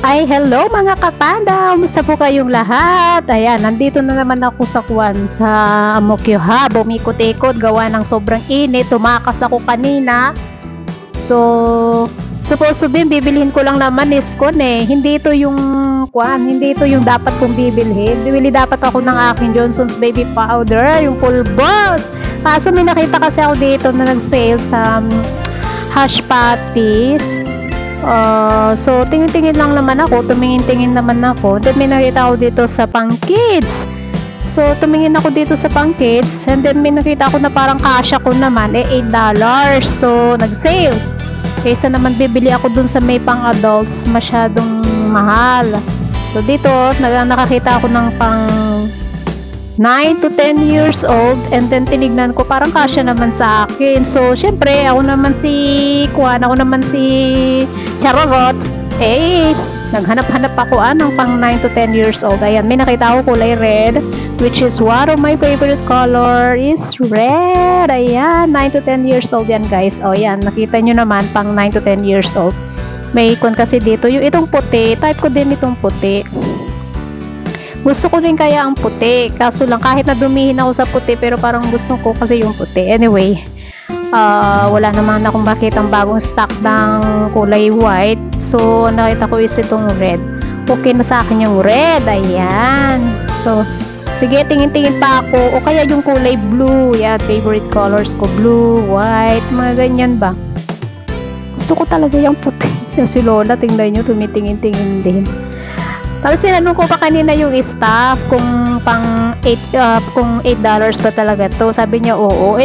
Ay, hello mga kapanda! Kumusta po kayong lahat? Ayan, nandito na naman ako sa sa Amokyo-ha. Bumikot-ikot, gawa ng sobrang init. Tumakas ako kanina. So, supposed to be, bibilhin ko lang naman is hindi ito yung hindi ito yung dapat kong bibilhin. Bibili dapat ako ng aking Johnson's Baby Powder, yung pulbos. Kaso may nakita kasi ako dito na nag-sale sa Hush Puppies. So tingin-tingin lang naman ako, tumingin-tingin naman ako. Then may nakita ako dito sa Pang Kids. So tumingin ako dito sa Pang Kids, and then may nakita ako na parang kasya ko naman $8. So nag-sale. Kaysa naman bibili ako dun sa may pang adults, masyadong mahal. So dito nakakita ako ng pang 9 to 10 years old, and then tinignan ko parang kasya naman sa akin. So syempre ako naman si Charorot, naghanap-hanap ako ng pang 9 to 10 years old. Ayan, may nakita ako kulay red, which is one of my favorite color is red. Ayan, 9 to 10 years old yan guys. O yan, nakita nyo naman pang 9 to 10 years old. May ikon kasi dito, yung itong puti, type ko din itong puti. Gusto ko rin kaya ang puti, kaso lang kahit na dumihin ako sa puti, pero parang gusto ko kasi yung puti. Anyway, wala naman akong makitang bagong stock ng kulay white. So, nakita ko is itong red. Okay na sa akin yung red. Ayan. So, sige, tingin-tingin pa ako. O kaya yung kulay blue. Yan, favorite colors ko. Blue, white, mga ganyan ba. Gusto ko talaga yung puti. Si Lola, tingnan nyo, tumitingin-tingin din. Tapos tinanong ko pa kanina yung staff kung pang $8 ba talaga to. Sabi niya oo.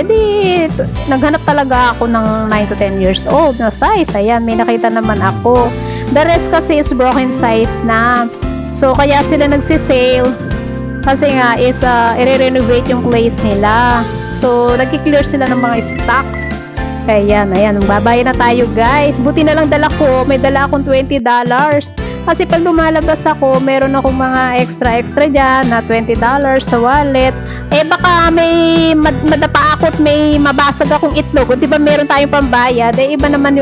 Naghanap talaga ako ng 9 to 10 years old na size. Ayan, may nakita naman ako. The rest kasi is broken size na. So kaya sila nagsisale. Kasi nga is i-renovate yung place nila. So nagki-clear sila ng mga stock. Ayan, babayad na tayo guys. Buti na lang may dala akong $20. Kasi pag lumalabas ako, meron akong mga extra dyan na $20 sa wallet. Baka may madapa ako at may mabasag akong itlog. O, diba meron tayong pambayad? Iba naman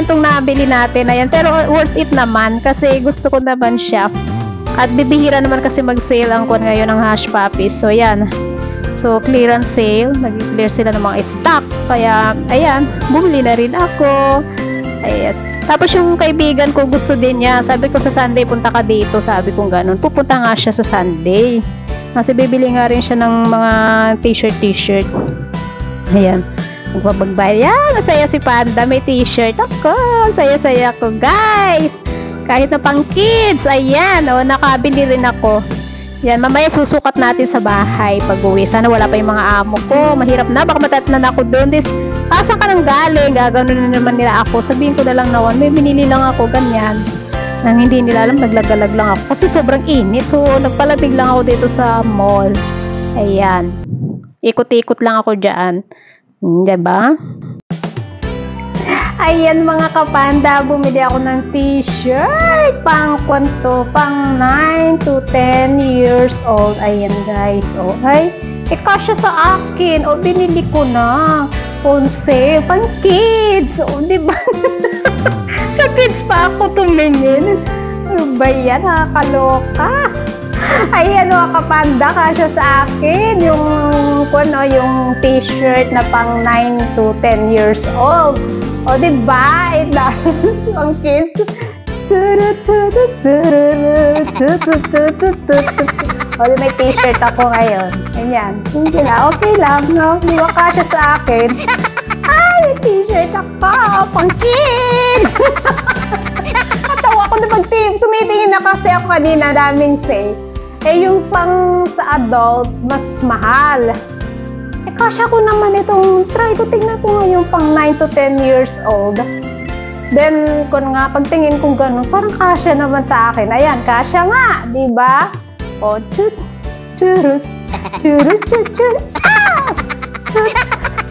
tong nabili natin. Ayan. Pero worth it naman kasi gusto ko naman siya. At bibihira naman kasi mag-sale ang ngayon ng Hush Puppies. So, yan. So, clearance sale. Nag-clear sila ng mga stock. Kaya, ayan. Bumili na rin ako. Ayan. Tapos yung kaibigan ko gusto din niya. Sabi ko sa Sunday punta ka dito. Sabi ko ganun. Pupunta nga siya sa Sunday. Kasi bibili nga rin siya ng mga t-shirt. Ayan. Magpapagbayad. Yan. Masaya si Panda. May t-shirt ako. Saya-saya ko guys. Kahit na pang kids. Ayan. Nakabili rin ako. Yan. Mamaya susukat natin sa bahay pag uwi. Sana wala pa yung mga amo ko. Mahirap na. Baka matatnan ako doon. Saan ka nang galing? Gagano na naman nila ako. Sabihin ko na lang na may binili lang ako, ganyan. Nang hindi nila alam, naglagalag lang ako. Kasi sobrang init. So, nagpalabig lang ako dito sa mall. Ayan. Ikot-ikot lang ako dyan. Diba? Ayan mga kapanda, bumili ako ng t-shirt. Pang 9 to 10 years old. Ayan guys. Okay. Kasya sa akin. Binili ko na. On sale, pang kids. Diba? Sa kids pa ako tumingin. Ano ba yan? Nakakaloka. Ayan mga kapanda, kasya sa akin yung t-shirt na pang 9 to 10 years old. Diba? Pang kids. May t-shirt ako ngayon. Ayan. Hindi na. Okay lang, no? Di ba kasya sa akin? May t-shirt ako. Pang kid! Natawa ako na tumitingin na kasi ako kanina, daming sale. Yung pang sa adults, mas mahal. Kasya ko naman itong, tignan ko ngayon pang 9 to 10 years old. Then, pagtingin kong gano'n, parang kasya naman sa akin. Ayan, kasya nga, di ba? Chut, churut, churut, churut, churut,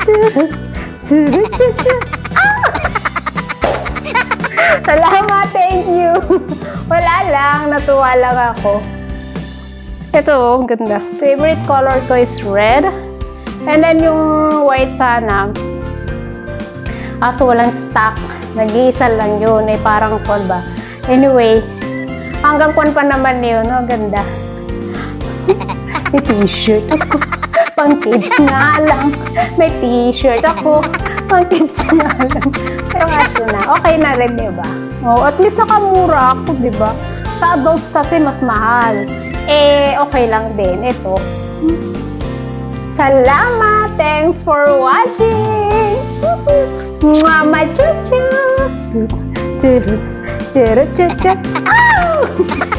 churut, churut, Salamat, thank you. Wala lang, natuwa lang ako. Ito, ang ganda. Favorite color ko is red. And then yung white sana. Kaso walang stock. Nag-iisa lang yun. Parang ba? Anyway, hanggang kwan pa naman yun, no? Ganda. May t-shirt ako. Pang kids nga lang. May t-shirt ako. Pang kids nga lang. Pero asyo na. Okay na rin, diba? Oh, at least nakamura ako, diba? Sa adults kasi mas mahal. Eh, okay lang din. Ito. Salamat! Thanks for watching! Mama chuchu! Churu chuchu! Ow!